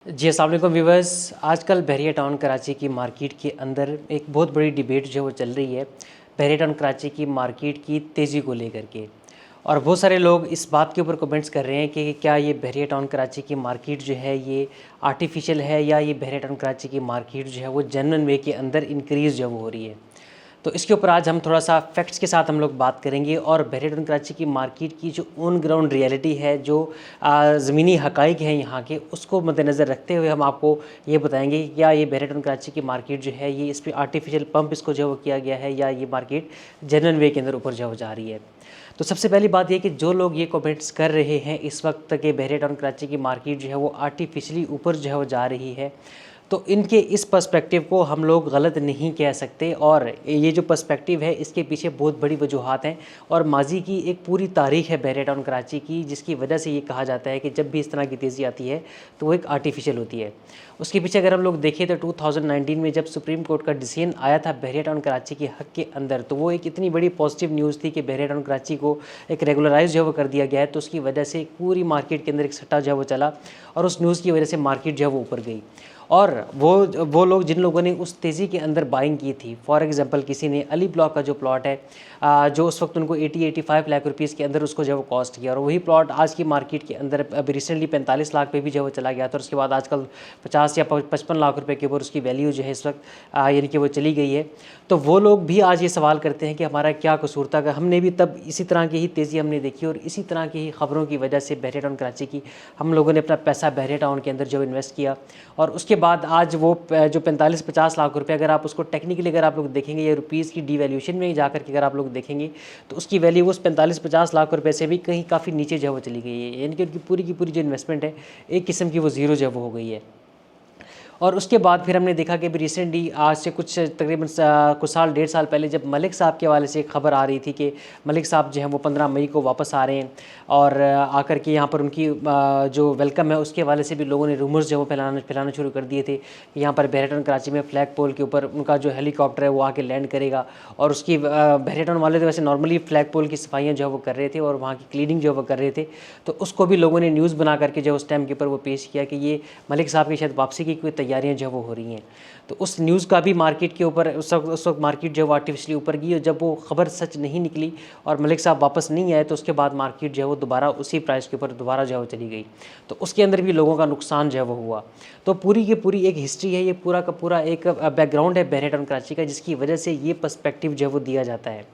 जी अस्सलाम वालेकुम व्यूवर्स। आजकल बहरिया टाउन कराची की मार्केट के अंदर एक बहुत बड़ी डिबेट जो वो चल रही है बहरिया टाउन कराची की मार्केट की तेज़ी को लेकर के। और बहुत सारे लोग इस बात के ऊपर कमेंट्स कर रहे हैं कि क्या ये बहरिया टाउन कराची की मार्केट जो है ये आर्टिफिशियल है या ये बहरिया टाउन कराची की मार्केट जो है वो जेन्युइन वे के अंदर इंक्रीज़ जो वो हो रही है। तो इसके ऊपर आज हम थोड़ा सा फैक्ट्स के साथ हम लोग बात करेंगे और बहरिया टाउन कराची की मार्केट की जो ऑन ग्राउंड रियलिटी है, जो ज़मीनी हक़ाइक़ हैं यहाँ के, उसको मद्देनज़र रखते हुए हम आपको ये बताएंगे कि क्या ये बहरिया टाउन कराची की मार्केट जो है ये इस पर आर्टिफिशियल पंप इसको जो वो किया गया है या ये मार्केट जेन्युइन वे के अंदर ऊपर जो जा रही है। तो सबसे पहली बात ये कि जो लोग ये कमेंट्स कर रहे हैं इस वक्त के बहरिया टाउन कराची की मार्केट जो है वो आर्टिफिशियली ऊपर जो है वो जा रही है, तो इनके इस पर्सपेक्टिव को हम लोग गलत नहीं कह सकते। और ये जो पर्सपेक्टिव है इसके पीछे बहुत बड़ी वजूहात हैं और माजी की एक पूरी तारीख़ है बहरिया टाउन कराची की, जिसकी वजह से ये कहा जाता है कि जब भी इस तरह की तेज़ी आती है तो वो एक आर्टिफिशियल होती है। उसके पीछे अगर हम लोग देखें तो 2019 में जब सुप्रीम कोर्ट का डिसीजन आया था बहरिया टाउन कराची के हक़ के अंदर, तो वो एक इतनी बड़ी पॉजिटिव न्यूज़ थी कि बहरिया टाउन कराची को एक रेगुलराइज जो है वो कर दिया गया है। तो उसकी वजह से पूरी मार्केट के अंदर एक सट्टा जो है वो चला और उस न्यूज़ की वजह से मार्केट जो है वो ऊपर गई। और वो लोग जिन लोगों ने उस तेज़ी के अंदर बाइंग की थी, फॉर एग्जांपल किसी ने अली ब्लॉक का जो प्लॉट है जो उस वक्त उनको 80-85 लाख रुपीस के अंदर उसको जो वो कॉस्ट किया, और वही प्लॉट आज की मार्केट के अंदर अभी रिसेंटली 45 लाख पे भी जो वो चला गया था। और उसके बाद आजकल 50 या 55 लाख रुपए के ऊपर उसकी वैल्यू जो है इस वक्त यानी कि वो चली गई है। तो वो लोग भी आज ये सवाल करते हैं कि हमारा क्या कसूर था, कि हमने भी तब इसी तरह की ही तेज़ी हमने देखी और इसी तरह की ही ख़बरों की वजह से बहरिया टाउन कराची की हम लोगों ने अपना पैसा बहरिया टाउन के अंदर जो इन्वेस्ट किया। और उसके बाद आज वो जो 45-50 लाख रुपए अगर आप उसको टेक्निकली अगर आप लोग देखेंगे या रुपीज़ की डिवैल्यूशन में जाकर के अगर आप लोग देखेंगे तो उसकी वैल्यू उस 45-50 लाख रुपए से भी कहीं काफ़ी नीचे जो वो चली गई है, यानी कि उनकी पूरी की पूरी जो इन्वेस्टमेंट है एक किस्म की वो ज़ीरो जो वो हो गई है। और उसके बाद फिर हमने देखा कि अभी रिसेंटली आज से कुछ तकरीबन कुछ साल 1.5 साल पहले जब मलिक साहब के हवाले से एक ख़बर आ रही थी कि मलिक साहब जो हैं वो 15 मई को वापस आ रहे हैं और आकर के यहाँ पर उनकी जो वेलकम है उसके हवाले से भी लोगों ने रूमर्स जो वो फैलाना शुरू कर दिए थे कि यहाँ पर बहरिया टाउन कराची में फ्लैग पोल के ऊपर उनका जो हेलीकॉप्टर है वो आके लैंड करेगा। और उसकी बहरिया टाउन वाले तो वैसे नॉर्मली फ्लैग पोल की सफाइयाँ जो है वो कर रहे थे और वहाँ की क्लीनिंग जो वो कर रहे थे, तो उसको भी लोगों ने न्यूज़ बना करके जो उस टाइम के ऊपर वो पेश किया कि ये मलिक साहब की शायद वापसी की कोई तैयारियां जो वो हो रही हैं। तो उस न्यूज़ का भी मार्केट के ऊपर उस वक्त मार्केट जो है आर्टिफिशियली ऊपर गई, और जब वो खबर सच नहीं निकली और मलिक साहब वापस नहीं आए तो उसके बाद मार्केट जो है वो दोबारा उसी प्राइस के ऊपर दोबारा जो है वो चली गई। तो उसके अंदर भी लोगों का नुकसान जो है वो हुआ। तो पूरी की पूरी एक हिस्ट्री है, ये पूरा का पूरा एक बैकग्राउंड है बहरिया टाउन कराची का, जिसकी वजह से ये पर्सपेक्टिव जो है वो दिया जाता है।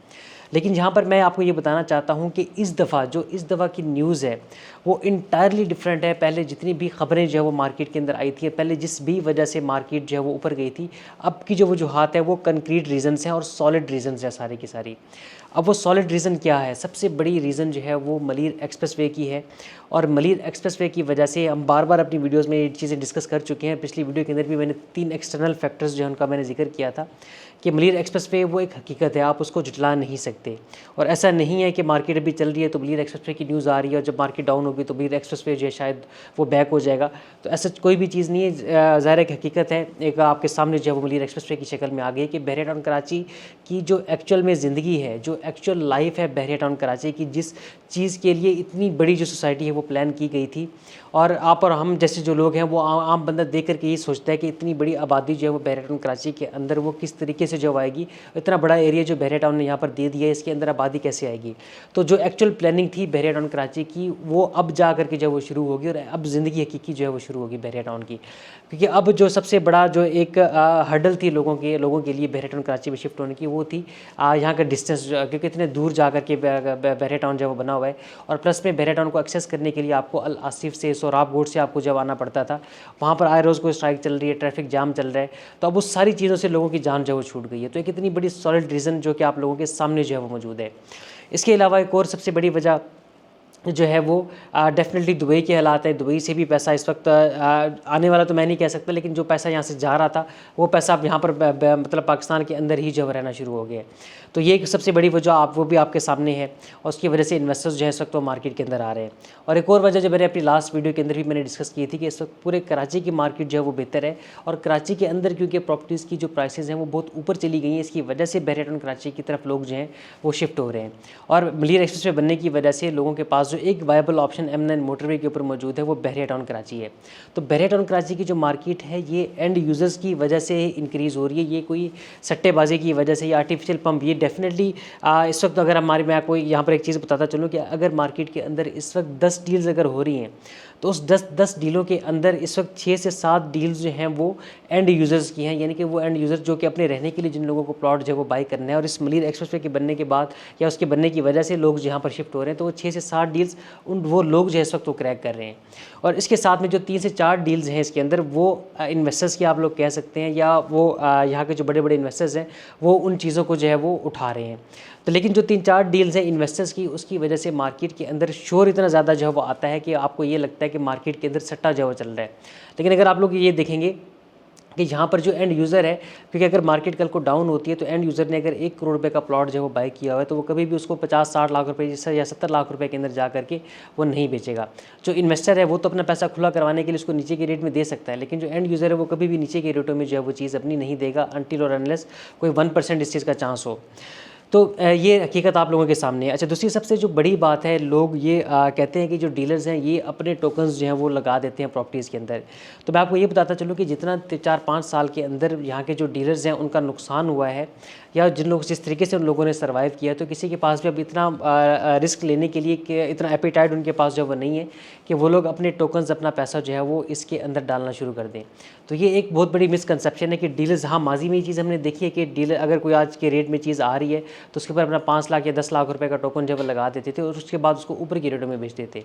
लेकिन यहाँ पर मैं आपको ये बताना चाहता हूँ कि इस दफ़ा की न्यूज़ है वो इंटायरली डिफरेंट है। पहले जितनी भी ख़बरें जो है वो मार्केट के अंदर आई थी, पहले जिस भी वजह से मार्केट जो है वो ऊपर गई थी, अब की जो वजूहात है वो कंक्रीट रीज़न्स हैं और सॉलिड रीज़न्स हैं सारी की सारी। अब वो सॉलिड रीज़न क्या है? सबसे बड़ी रीज़न जो है वो मलीर एक्सप्रेसवे की है। और मलीर एक्सप्रेसवे की वजह से हम बार बार अपनी वीडियोज़ में ये चीज़ें डिस्कस कर चुके हैं। पिछली वीडियो के अंदर भी मैंने 3 एक्सटर्नल फैक्टर्स जो है उनका मैंने जिक्र किया था कि मलीर एक्सप्रेसवे वो एक हकीकत है, आप उसको झुटला नहीं सकते। और ऐसा नहीं है कि मार्केट अभी चल रही है तो मलीर एक्सप्रेसवे की न्यूज़ आ रही है और जब मार्केट डाउन होगी तो मलीर एक्सप्रेसवे जो है शायद वो बैक हो जाएगा। तो ऐसा कोई भी चीज़ नहीं है, ज़ाहिर एक हकीकत है, एक आपके सामने जो है वो मलीर एक्सप्रेसवे की शक्ल में आ गई कि बहरिया टाउन कराची की जो एक्चुअल में ज़िंदगी है, जो एक्चुअल लाइफ है बहरिया टाउन कराची की, जिस चीज़ के लिए इतनी बड़ी जो सोसाइटी है वो प्लान की गई थी, और आप और हम जैसे जो लोग हैं वो आम बंदा देख करके ये सोचता है कि इतनी बड़ी आबादी जो है वो बहरिया टाउन कराची के अंदर वो किस तरीके से जो आएगी, इतना बड़ा एरिया जो बहरिया टाउन ने यहाँ पर दे दिया है, इसके अंदर आबादी कैसे आएगी। तो जो एक्चुअल प्लानिंग थी बहरिया टाउन कराची की वो अब जा करके जो वो शुरू होगी और अब ज़िंदगी हकीकी जो है वो शुरू होगी बहरिया टाउन की। क्योंकि अब जो सबसे बड़ा जो एक हर्डल थी लोगों के लिए बहरिया टाउन कराची में शिफ्ट होने की, वो थी यहाँ का डिस्टेंस, क्योंकि इतने दूर जा कर के बहरिया टाउन जो वो बना हुआ है। और प्लस में बहरिया टाउन को एक्सेस करने के लिए आपको अल आसिफ से सोराब गोड से आपको जब आना पड़ता था, वहाँ पर आए रोज़ कोई स्ट्राइक चल रही है, ट्रैफिक जाम चल रहा है, तो अब उस सारी चीज़ों से लोगों की जान जो वो छूट गई है। तो एक इतनी बड़ी सॉलिड रीज़न जो कि आप लोगों के सामने जो है वो मौजूद है। इसके अलावा एक और सबसे बड़ी वजह जो है वो डेफिनेटली दुबई के हालात है। दुबई से भी पैसा इस वक्त आने वाला तो मैं नहीं कह सकता, लेकिन जो पैसा यहाँ से जा रहा था वो पैसा अब यहाँ पर मतलब पाकिस्तान के अंदर ही जो रहना शुरू हो गया है। तो ये एक सबसे बड़ी वजह वो भी आपके सामने है और उसकी वजह से इन्वेस्टर्स जो है इस वक्त वो मार्केट के अंदर आ रहे हैं। और एक और वजह जो मैंने अपनी लास्ट वीडियो के अंदर भी मैंने डिस्कस की थी कि इस वक्त पूरे कराची की मार्केट जो है वो बेहतर है, और कराची के अंदर क्योंकि प्रॉपर्टीज़ की जो प्राइसेस हैं वो बहुत ऊपर चली गई हैं, इसकी वजह से बहरिया टाउन कराची की तरफ लोग जो हैं वो शिफ्ट हो रहे हैं। और मलीर एक्सप्रेसवे बनने की वजह से लोगों के पास जो जो एक वायबल ऑप्शन M9 मोटरवे के ऊपर मौजूद है वो बहरिया टाउन कराची है। तो बहरिया टाउन कराची की जो मार्केट है ये एंड यूज़र्स की वजह से इंक्रीज़ हो रही है, ये कोई सट्टेबाजी की वजह से या आर्टिफिशियल पंप, ये डेफिनेटली इस वक्त अगर मैं आपको यहाँ पर एक चीज़ बताता चलूँ कि अगर मार्केट के अंदर इस वक्त 10 डील्स अगर हो रही हैं तो उस 10 डीलों के अंदर इस वक्त 6 से 7 डील्स जो हैं वो एंड यूज़र्स की हैं, यानी कि वो एंड यूज़र जो कि अपने रहने के लिए जिन लोगों को प्लॉट जो है वो बाई करना है, और इस मलिर एक्सप्रेसवे के बनने के बाद या उसके बनने की वजह से लोग यहाँ पर शिफ्ट हो रहे हैं, तो वो 6 से 7 डील्स वो लोग जो है इस वक्त वो क्रैक कर रहे हैं। और इसके साथ में जो 3 से 4 डील्स हैं इसके अंदर वो इन्वेस्टर्स की आप लोग कह सकते हैं, या वो यहाँ के जो बड़े बड़े इन्वेस्टर्स हैं वो उन चीज़ों को जो है वो उठा रहे हैं। तो लेकिन जो 3-4 डील्स हैं इन्वेस्टर्स की, उसकी वजह से मार्केट के अंदर शोर इतना ज़्यादा जो है वो आता है कि आपको ये लगता है कि मार्केट के अंदर सट्टा जो है वो चल रहा है। लेकिन अगर आप लोग ये देखेंगे कि यहाँ पर जो एंड यूज़र है, क्योंकि अगर मार्केट कल को डाउन होती है तो एंड यूज़र ने अगर 1 करोड़ रुपए का प्लॉट जो है वो बाय किया हुआ है तो वो कभी भी उसको 50-60 लाख रुपए या 70 लाख रुपए के अंदर जा करके वो नहीं बेचेगा। जो इन्वेस्टर है वो तो अपना पैसा खुला करवाने के लिए उसको नीचे के रेट में दे सकता है, लेकिन जो एंड यूज़र है वो कभी भी नीचे के रेटों में जो है वो चीज़ अपनी नहीं देगा अनटिल और अनलेस कोई 1% इस चीज़ का चांस हो। तो ये हकीकत आप लोगों के सामने है। अच्छा, दूसरी सबसे जो बड़ी बात है, लोग ये कहते हैं कि जो डीलर्स हैं ये अपने टोकन्स जो हैं वो लगा देते हैं प्रॉपर्टीज़ के अंदर। तो मैं आपको ये बताता चलूँ कि जितना 4-5 साल के अंदर यहाँ के जो डीलर्स हैं उनका नुकसान हुआ है, या जिन लोग जिस तरीके से उन लोगों ने सर्वाइव किया, तो किसी के पास भी अब इतना रिस्क लेने के लिए कि इतना एपेटाइट उनके पास जो है वो नहीं है कि वो लोग अपने टोकन्स, अपना पैसा जो है वो इसके अंदर डालना शुरू कर दें। तो ये एक बहुत बड़ी मिसकंसेप्शन है कि डीलर्स, हाँ माजी में ये चीज़ हमने देखी है कि डीलर अगर कोई आज के रेट में चीज़ आ रही है तो उसके ऊपर अपना 5 लाख या 10 लाख रुपए का टोकन जो है लगा देते थे और उसके बाद उसको ऊपर की रेटों में बेच देते।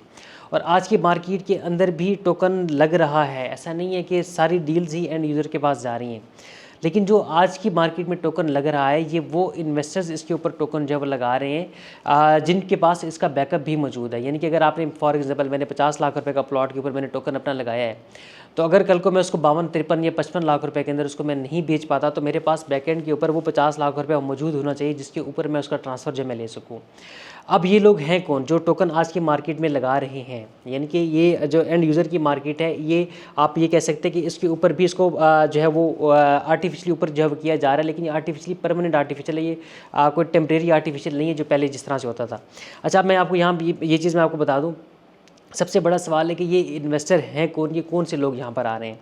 और आज की मार्केट के अंदर भी टोकन लग रहा है, ऐसा नहीं है कि सारी डील्स ही एंड यूज़र के पास जा रही हैं, लेकिन जो आज की मार्केट में टोकन लग रहा है ये वो इन्वेस्टर्स इसके ऊपर टोकन जो है वो लगा रहे हैं जिनके पास इसका बैकअप भी मौजूद है। यानी कि अगर आपने फॉर एग्जांपल मैंने 50 लाख रुपए का प्लॉट के ऊपर मैंने टोकन अपना लगाया है, तो अगर कल को मैं उसको 52-53 या 55 लाख रुपए के अंदर उसको मैं नहीं बेच पाता तो मेरे पास बैकएंड के ऊपर वो 50 लाख रुपए मौजूद होना चाहिए जिसके ऊपर मैं उसका ट्रांसफ़र जो मैं ले सकूँ। अब ये लोग हैं कौन जो टोकन आज की मार्केट में लगा रहे हैं? यानी कि ये जो एंड यूज़र की मार्केट है, ये आप ये कह सकते हैं कि इसके ऊपर भी इसको जो है वो आर्टिफिशियली ऊपर जो है किया जा रहा है, लेकिन ये आर्टिफिशियली परमानेंट आर्टिफिशियल है, ये कोई टेम्परेरी आर्टिफिशियल नहीं है जो पहले जिस तरह से होता था। अच्छा, मैं आपको यहाँ ये चीज़ मैं आपको बता दूँ, सबसे बड़ा सवाल है कि ये इन्वेस्टर हैं कौन, ये कौन से लोग यहाँ पर आ रहे हैं?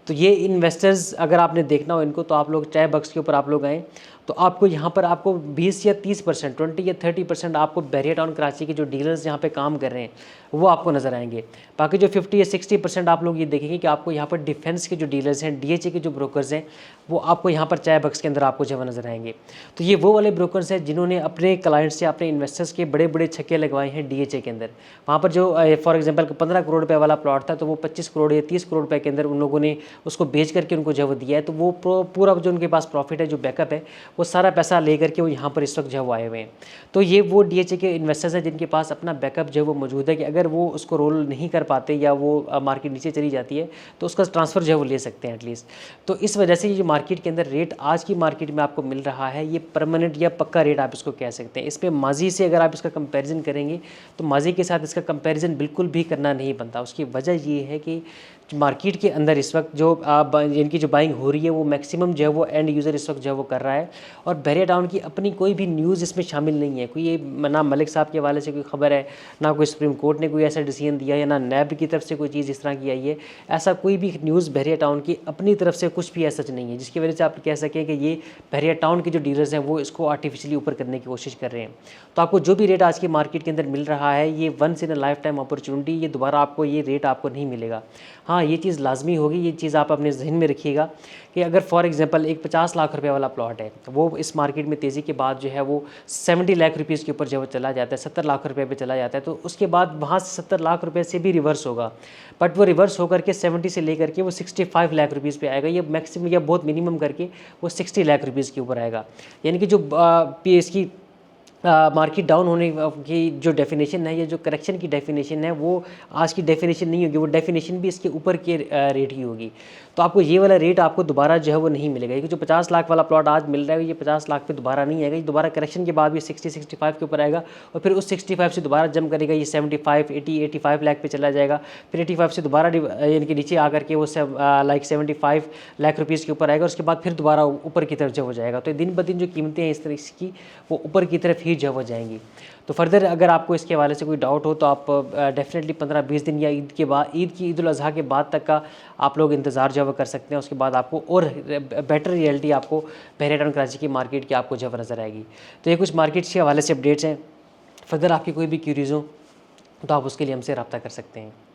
तो ये इन्वेस्टर्स अगर आपने देखना हो इनको, तो आप लोग चाय बक्स के ऊपर आप लोग आएँ तो आपको यहाँ पर आपको 20 या 30%, 20 या 30% आपको बहरिया टाउन कराची के जो डीलर्स यहाँ पे काम कर रहे हैं वो आपको नज़र आएंगे। बाकी जो 50 या 60% आप लोग ये देखेंगे कि आपको यहाँ पर डिफेंस के जो डीलर्स हैं, डीएचए के जो ब्रोकर्स हैं, वो आपको यहाँ पर चाय बक्स के अंदर आपको जो नज़र आएंगे। तो ये वो वाले ब्रोकर्स हैं जिन्होंने अपने क्लाइंट्स से, अपने इन्वेस्टर्स के बड़े बड़े छक्के लगवाए हैं डीएचए के अंदर। वहाँ पर जो फॉर एग्जाम्पल 15 करोड़ रुपये वाला प्लॉट था तो वो 25 करोड़ या 30 करोड़ रुपये के अंदर उन लोगों ने उसको बेच करके उनको जो दिया है। तो वो पूरा जो उनके पास प्रॉफिट है, जो बैकअप है, वो सारा पैसा ले करके वो यहाँ पर इस वक्त जो है वो आए हुए हैं। तो ये वो डीएचए के इन्वेस्टर्स हैं जिनके पास अपना बैकअप जो है वो मौजूद है कि अगर वो उसको रोल नहीं कर पाते या वो मार्केट नीचे चली जाती है तो उसका ट्रांसफ़र जो है वो ले सकते हैं एटलीस्ट। तो इस वजह से ये जो मार्केट के अंदर रेट आज की मार्केट में आपको मिल रहा है, ये परमानेंट या पक्का रेट आप इसको कह सकते हैं। इसमें माजी से अगर आप इसका कंपैरिजन करेंगे तो माजी के साथ इसका कंपैरिजन बिल्कुल भी करना नहीं बनता। उसकी वजह ये है कि मार्केट के अंदर इस वक्त जो इनकी जो बाइंग हो रही है वो मैक्सिमम जो है वो एंड यूज़र इस वक्त जो है वो कर रहा है, और बहरिया टाउन की अपनी कोई भी न्यूज़ इसमें शामिल नहीं है। कोई ये ना मलिक साहब के हवाले से कोई खबर है, ना कोई सुप्रीम कोर्ट ने कोई ऐसा डिसीजन दिया है, ना नैब की तरफ से कोई चीज़ इस तरह की आई है। ऐसा कोई भी न्यूज़ बहरिया टाउन की अपनी तरफ से कुछ भी ऐसा नहीं है जिसकी वजह से आप कह सकें कि ये बहरिया टाउन के जो डीलर्स हैं वो इसको आर्टिफिशियली ऊपर करने की कोशिश कर रहे हैं। तो आपको जो भी रेट आज की मार्केट के अंदर मिल रहा है ये once in a lifetime opportunity, ये दोबारा आपको ये रेट आपको नहीं मिलेगा। हाँ, ये चीज़ लाजमी होगी, ये चीज़ आप अपने जहन में रखिएगा कि अगर फॉर एग्जांपल एक 50 लाख रुपए वाला प्लॉट है, वो इस मार्केट में तेज़ी के बाद जो है वो 70 लाख रुपीज़ के ऊपर जो चला जाता है, 70 लाख रुपए पे चला जाता है, तो उसके बाद वहाँ से 70 लाख रुपए से भी रिवर्स होगा, बट वो रिवर्स होकर के 70 से लेकर के वो 65 लाख रुपीज़ पे आएगा। ये मैक्सिमम या बहुत मिनिमम करके वो 60 लाख रुपीज़ के ऊपर आएगा। यानी कि जो इसकी मार्केट डाउन होने की जो डेफिनेशन है या जो करेक्शन की डेफिनेशन है वो आज की डेफिनेशन नहीं होगी, वो डेफिनेशन भी इसके ऊपर के रेट ही होगी। तो आपको ये वाला रेट आपको दोबारा जो है वो नहीं मिलेगा, क्योंकि जो 50 लाख वाला प्लॉट आज मिल रहा है ये 50 लाख पे दोबारा नहीं आएगा, ये दोबारा करेक्शन के बाद भी 60-65 के ऊपर आएगा, और फिर उस 65 से दोबारा जंप करेगा, ये 75, 80, 85 लाख पे चला जाएगा, फिर 85 से दोबारा यानी कि नीचे आकर के वो लाइक 75 लाख रुपीज़ के ऊपर आएगा, उसके बाद फिर दोबारा ऊपर की तरफ जो हो जाएगा। तो दिन ब दिन जो कीमतें हैं इस तरह की वो ऊपर की तरफ ही ही जो वो जाएंगी। तो फर्दर अगर आपको इसके हवाले से कोई डाउट हो तो आप डेफिनेटली 15-20 दिन या ईद के बाद, ईद उल अज़हा के बाद तक का आप लोग इंतज़ार जो है वो कर सकते हैं। उसके बाद आपको और बेटर रियलिटी आपको बहरिया टाउन कराची की मार्केट की आपको जो है नज़र आएगी। तो ये कुछ मार्केट के हवाले से अपडेट्स हैं। फर्दर आपकी कोई भी क्यूरीज़ हो तो आप उसके लिए हमसे रब्ता कर सकते हैं।